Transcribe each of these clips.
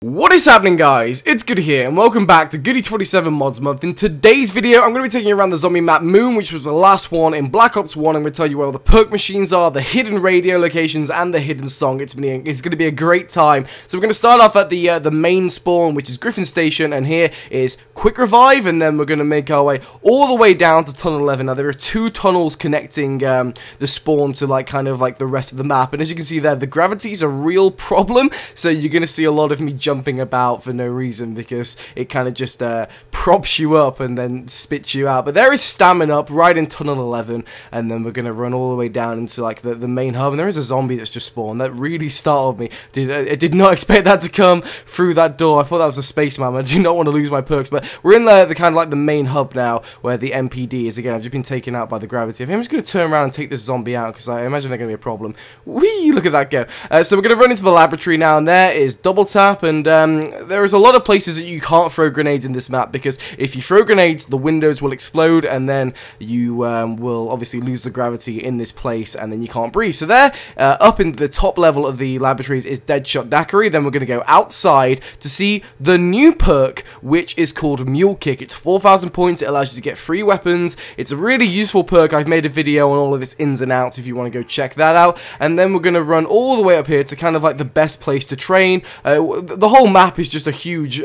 What is happening, guys? It's Goody here, and welcome back to Goody 27 Mods Month. In today's video, I'm going to be taking you around the zombie map Moon, which was the last one in Black Ops 1. I'm going to tell you where all the perk machines are, the hidden radio locations, and the hidden song. It's going to be a great time. So we're going to start off at the main spawn, which is Griffin Station, and here is Quick Revive, and then we're going to make our way all the way down to Tunnel 11. Now, there are two tunnels connecting the spawn to the rest of the map, and as you can see there, the gravity is a real problem, so you're going to see a lot of me jumping about for no reason because it kind of just props you up and then spits you out. But there is stamina up right in Tunnel 11, and then we're going to run all the way down into the main hub, and there is a zombie that's just spawned. That really startled me. I did not expect that to come through that door. I thought that was a spaceman. I do not want to lose my perks, but we're in the kind of the main hub now where the MPD is. Again, I've just been taken out by the gravity. I think I'm just going to turn around and take this zombie out because I imagine they're going to be a problem. Whee! Look at that go. So we're going to run into the laboratory now, and there is double tap, and there is a lot of places that you can't throw grenades in this map because if you throw grenades, the windows will explode, and then you will obviously lose the gravity in this place, and then you can't breathe. So there, up in the top level of the laboratories is Deadshot Daiquiri. Then we're going to go outside to see the new perk, which is called Mule Kick. It's 4,000 points. It allows you to get free weapons. It's a really useful perk. I've made a video on all of its ins and outs if you want to go check that out. And then we're going to run all the way up here to kind of the best place to train. The whole map is just a huge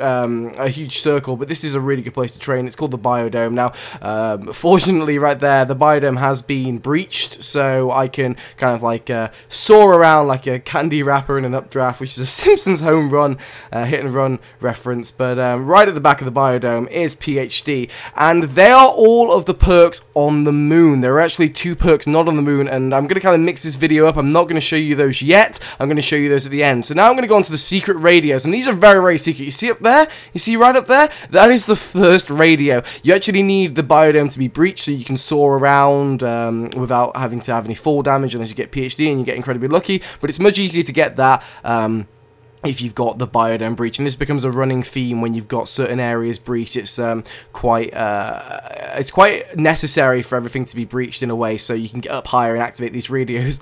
circle, but this is a really good place to train. It's called the Biodome. Now, fortunately, right there, the Biodome has been breached, so I can kind of soar around like a candy wrapper in an updraft, which is a Simpsons home run, hit and run reference. But right at the back of the Biodome is PhD, and they are all of the perks on the moon. There are actually two perks not on the moon, and I'm going to kind of mix this video up. I'm not going to show you those yet. I'm going to show you those at the end. So now I'm going to go on to the secret radios, and these are very, very secret. You see up there? You see right up there? That is the first radio. You actually need the Biodome to be breached so you can soar around without having to have any fall damage unless you get PhD and you get incredibly lucky, but it's much easier to get that if you've got the Biodome breach, and this becomes a running theme when you've got certain areas breached. It's quite necessary for everything to be breached in a way so you can get up higher and activate these radios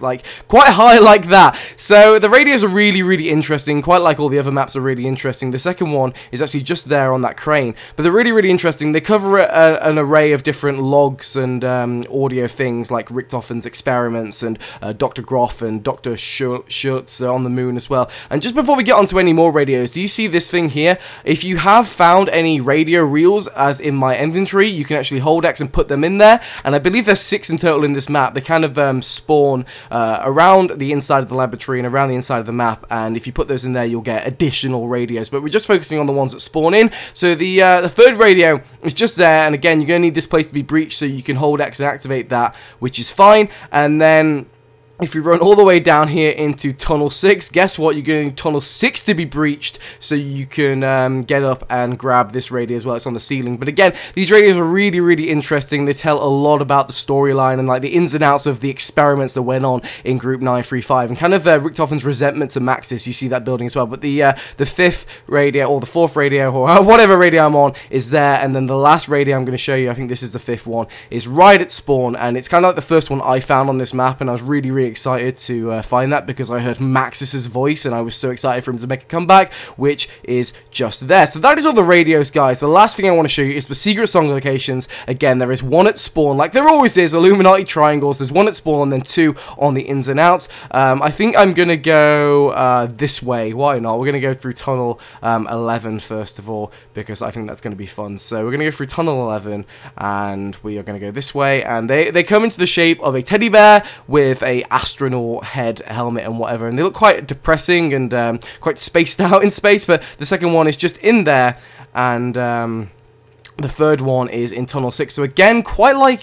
quite high like that. So the radios are really, really interesting, quite like all the other maps are really interesting. The second one is actually just there on that crane, but they're really, really interesting. They cover an array of different logs and audio things like Richthofen's experiments and Dr. Groff and Dr. Schultz on the moon as well. And just before we get onto any more radios, do you see this thing here? If you have found any radio reels as in my inventory, you can actually hold X and put them in there, and I believe there's 6 in total in this map. They kind of spawn around the inside of the laboratory and around the inside of the map, and if you put those in there, you'll get additional radios, but we're just focusing on the ones that spawn in. So the third radio is just there, and again, you're going to need this place to be breached so you can hold X and activate that, which is fine. And then if we run all the way down here into Tunnel 6, guess what? You're going to need Tunnel 6 to be breached so you can get up and grab this radio as well. It's on the ceiling. But again, these radios are really, really interesting. They tell a lot about the storyline and the ins and outs of the experiments that went on in Group 935 and kind of Richthofen's resentment to Maxis. You see that building as well. But the fifth radio or the fourth radio or whatever radio I'm on is there. And then the last radio I'm going to show you, I think this is the fifth one, is right at spawn. And it's kind of like the first one I found on this map, and I was really, really excited to find that because I heard Maxis's voice and I was so excited for him to make a comeback, which is just there. So that is all the radios, guys. The last thing I want to show you is the secret song locations. Again, there is one at spawn, like there always is, Illuminati triangles. There's one at spawn and then 2 on the ins and outs. I think I'm going to go this way. Why not? We're going to go through Tunnel 11 first of all because I think that's going to be fun. So we're going to go through Tunnel 11 and we are going to go this way, and they come into the shape of a teddy bear with a astronaut head, helmet and whatever, and they look quite depressing and quite spaced out in space. But the second one is just in there, and the third one is in Tunnel 6. So again, quite like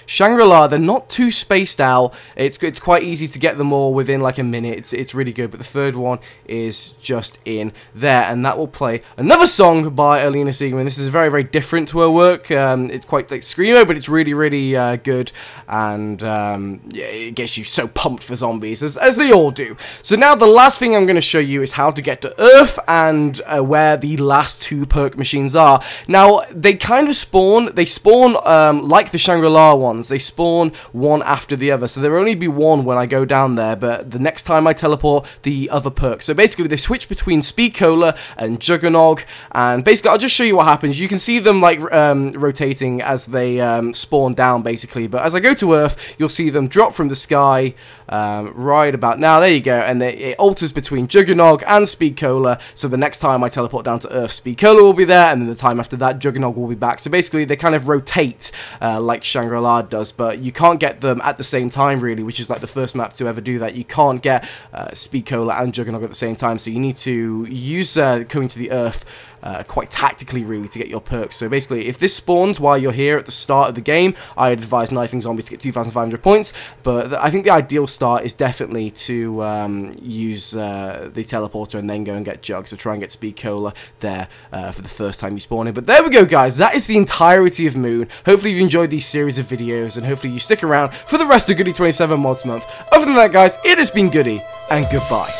Shangri-La, they're not too spaced out. It's quite easy to get them all within a minute. It's really good. But the third one is just in there, and that will play another song by Alina Siegman. This is very, very different to her work. It's quite like screamo, but it's really, really good, and yeah, it gets you so pumped for zombies as they all do. So now the last thing I'm going to show you is how to get to Earth and where the last 2 perk machines are. Now they they kind of spawn, like the Shangri-La ones, they spawn one after the other, so there will only be one when I go down there, but the next time I teleport, the other perk. So basically they switch between Speed Cola and Juggernog, and basically I'll just show you what happens. You can see them like rotating as they spawn down basically, but as I go to Earth, you'll see them drop from the sky right about now. There you go, and it alters between Juggernog and Speed Cola, so the next time I teleport down to Earth, Speed Cola will be there, and then the time after that, Juggernog will be back. So basically they kind of rotate like Shangri-La does, but you can't get them at the same time really, which is like the first map to ever do that. You can't get Speed Cola and Juggernog at the same time, so you need to use coming to the Earth quite tactically really to get your perks. So basically if this spawns while you're here at the start of the game, I'd advise knifing zombies to get 2,500 points, but I think the ideal start is definitely to use the teleporter and then go and get Jug, so try and get Speed Cola there for the first time you spawn in. But there we go guys, that is the entirety of Moon. Hopefully you've enjoyed these series of videos, and hopefully you stick around for the rest of Goody 27 Mods Month. Other than that guys, it has been Goody, and goodbye.